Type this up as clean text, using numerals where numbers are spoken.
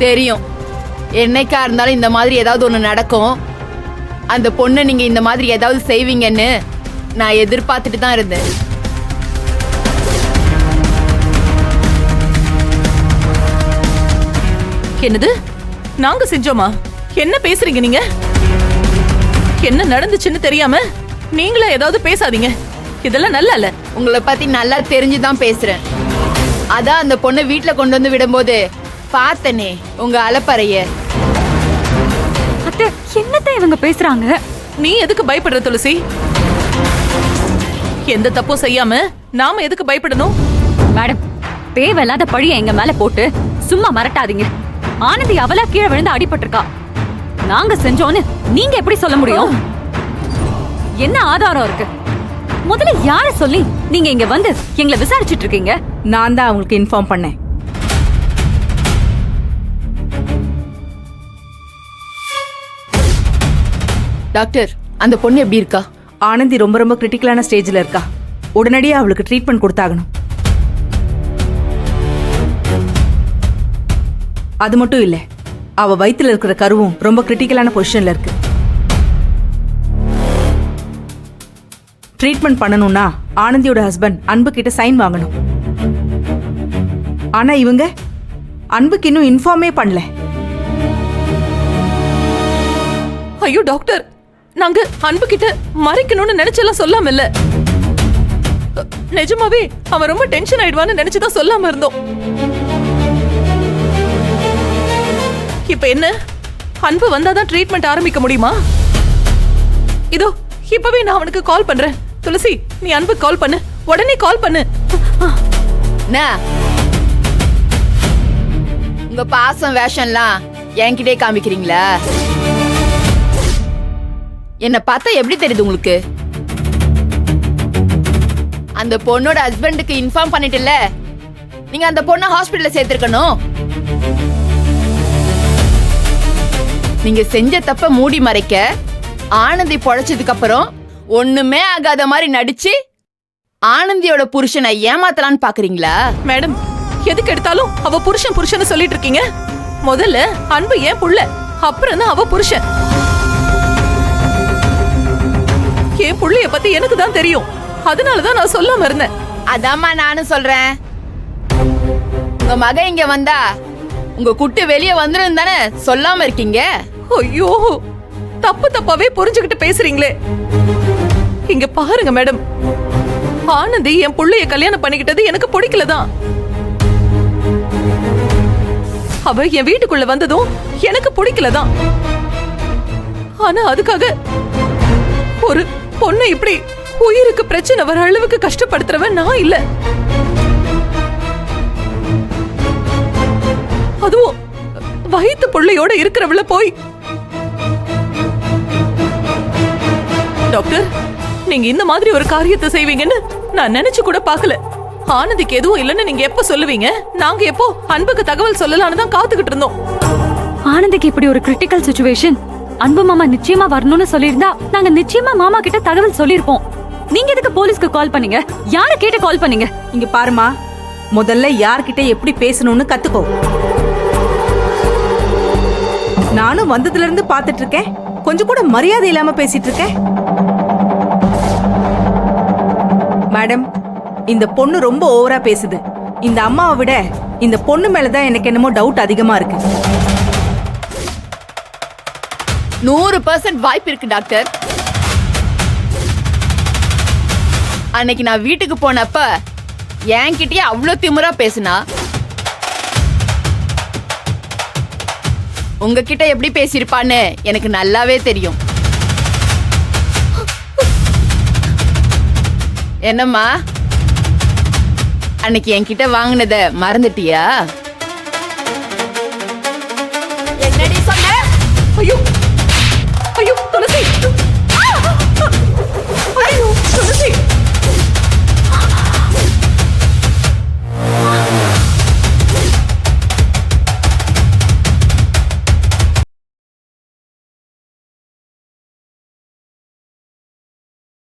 தெரியும். என்னைக்கா இருந்தாலும் இந்த மாதிரி ஏதாவது ஒண்ணு நடக்கும். அந்த பொண்ணை நீங்க இந்த மாதிரி ஏதாவது செய்வீங்கன்னு நான் எதிர்பார்த்துட்டு தான் இருந்தேன். என்னது? நாங்க செஞ்சோமா? என்ன பேசுறீங்க நீங்க? என்ன நடந்துச்சுன்னு தெரியாம நீங்களே ஏதாவது பேசாதீங்க. இதெல்லாம் நல்லா இல்ல. உங்களை பத்தி நல்லா தெரிஞ்சுதான் பேசுறேன். அதான் அந்த பொண்ணை வீட்டுல கொண்டு வந்து விடும்போது பார்த்தனே உங்க அலப்பறைய. அத்தை, என்னத்தை இவங்க பேசுறாங்க? நீ எதுக்கு பயப்படுற துளசி? எந்த தப்பும் செய்யாம நாம எதுக்கு பயப்படணும்? மேடம், தேவையில்லாத பழிய எங்க மேல போட்டு சும்மா மிரட்டாதீங்க. ஆனந்தி அவளா கீழே விழுந்து அடிபட்டிருக்கா. நாங்க செஞ்சோன்னு நீங்க எப்படி சொல்ல முடியும்? என்ன ஆதாரம் இருக்கு? முதல்ல யார சொல்லி நீங்க இங்க வந்து எங்களை விசாரிச்சுட்டு இருக்கீங்க? நான் தான் அவங்களுக்கு இன்ஃபார்ம் பண்ணேன். டாக்டர், அந்த பொண்ணு எப்படி இருக்கா? ஆனந்தி ரொம்ப ரொம்ப கிரிட்டிக்கலான ஸ்டேஜ்ல இருக்கா. உடனடியே அவளுக்கு ட்ரீட்மெண்ட் கொடுத்தாகணும். அது மட்டும் இல்ல, அவ வயித்துல இருக்கிற கருவும் ரொம்ப கிரிட்டிக்கலான பொசிஷன்ல இருக்கு. ட்ரீட்மெண்ட் பண்ணணும்னா ஆனந்தியோட ஹஸ்பண்ட் அன்பு கிட்ட சைன் வாங்கணும். ஆனா இவங்க அன்புக்கு இன்னும் இன்ஃபார்மே பண்ணல. ஐயோ டாக்டர், நாங்க அன்பு கிட்ட மறைக்கணும்னு நினைச்செல்லாம் சொல்லாம இல்ல. நிஜமாவே அவன் ரொம்ப டென்ஷன் ஆயிடுவான்னு நினைச்சுதான் சொல்லாம இருந்தோம். இப்ப என்ன? அன்பு வந்தாதான் ட்ரீட்மெண்ட் ஆரம்பிக்க முடியுமா? இதோ இப்பவே நான் அவனுக்கு கால் பண்றேன். துளசி, நீ அன்பு கால் பண்ணு. உடனே கால் பண்ணு. உங்க பாசம் வேஷம்லாம் என்கிட்டே காமிக்கிறீங்களா? என்ன பார்த்தா எப்படி தெரியுது உங்களுக்கு? அந்த பொண்ணோட ஹஸ்பண்டுக்கு இன்ஃபார்ம் பண்ணிட்டல, நீங்க அந்த பொண்ணை ஹாஸ்பிடல்ல சேர்த்திருக்கணும். நீங்க செஞ்ச தப்ப மூடி மறைக்க ஆனந்தி பொழைச்சதுக்கு அப்புறம் ஒண்ணுமே ஆகாத மாதிரி நடிச்சு ஆனந்தியோட புருஷனை ஏமாத்தலான்னு பாக்குறீங்களா? மேடம், எதுக்கு எடுத்தாலும் அவ புருஷன் புருஷன் சொல்லிட்டு இருக்கீங்க. முதல்ல அன்பு ஏன் புள்ள, அப்புறம் தான் அவ புருஷன். என் புள்ளைய பத்தி எனக்கு தான் தெரியும். அதனாலதான் நான் சொல்லாம இருந்தேன். அதாம்மா நானும் சொல்றேன். உங்க மக இங்க வந்தா உங்க குட்டு வெளியே வந்துடும் தானே சொல்லாம இருக்கீங்க? ஐயோ, தப்பு தப்பாவே புரிஞ்சுக்கிட்டு பேசுறீங்களே. இங்க பாருங்க மேடம், ஆனந்தி என் புள்ளைய கல்யாணம் பண்ணிக்கிட்டது எனக்கு பிடிக்கலதான். அவ என் வீட்டுக்குள்ள வந்ததும் எனக்கு பிடிக்கலதான். ஆனா அதுக்காக ஒரு பொண்ணை இப்படி உயிருக்கு பிரச்சனை வர அளவுக்கு கஷ்டப்படுத்துறவன் நான் இல்ல. அதுவும் வயித்து புள்ளையோட இருக்கிறவள போய். டாக்டர், நீங்க இந்த மாதிரி ஒரு காரியத்தை செய்வீங்கன்னு நான் நினைச்சு கூட பார்க்கல. ஆனந்திக்கு எதுவும் இல்லைன்னு நீங்க எப்ப சொல்லுவீங்க? நாங்க எப்போ அன்புக்கு தகவல் சொல்லலாம்னு தான் காத்துக்கிட்டு இருந்தோம். ஆனந்திக்கு இப்படி ஒரு கிரிட்டிக்கல் சிச்சுவேஷன், அன்பு மாமா நிச்சயமா வரணும்னு சொல்லியிருந்தா நாங்க நிச்சயமா மாமா கிட்ட தகவல் சொல்லிருப்போம். நீங்க எதுக்கு போலீஸ்க்கு கால் பண்ணீங்க? யார கேட்டு கால் பண்ணீங்க? இங்க பாருமா, முதல்ல யார்கிட்ட எப்படி பேசணும்னு கத்துக்கோ. நானும் வந்ததுல இருந்து பாத்துட்டு இருக்கேன், கொஞ்சம் கூட மரியாதை இல்லாம பேசிட்டு இருக்கேன். மேடம், இந்த பொண்ணு ரொம்ப ஓவரா பேசுது. இந்த அம்மாவை விட இந்த பொண்ணு மேலதான் எனக்கு என்னமோ டவுட் அதிகமா இருக்கு. 100% வாய்ப்பு இருக்கு டாக்டர். அன்னைக்கு நான் வீட்டுக்கு போனப்ப என்கிட்டயே அவ்வளவு திமிரா பேசுனா, உங்ககிட்ட எப்படி பேசியிருப்பான்னு எனக்கு நல்லாவே தெரியும். என்னம்மா, அன்னைக்கு என்கிட்ட வாங்கினத மறந்துட்டியா? என்னடி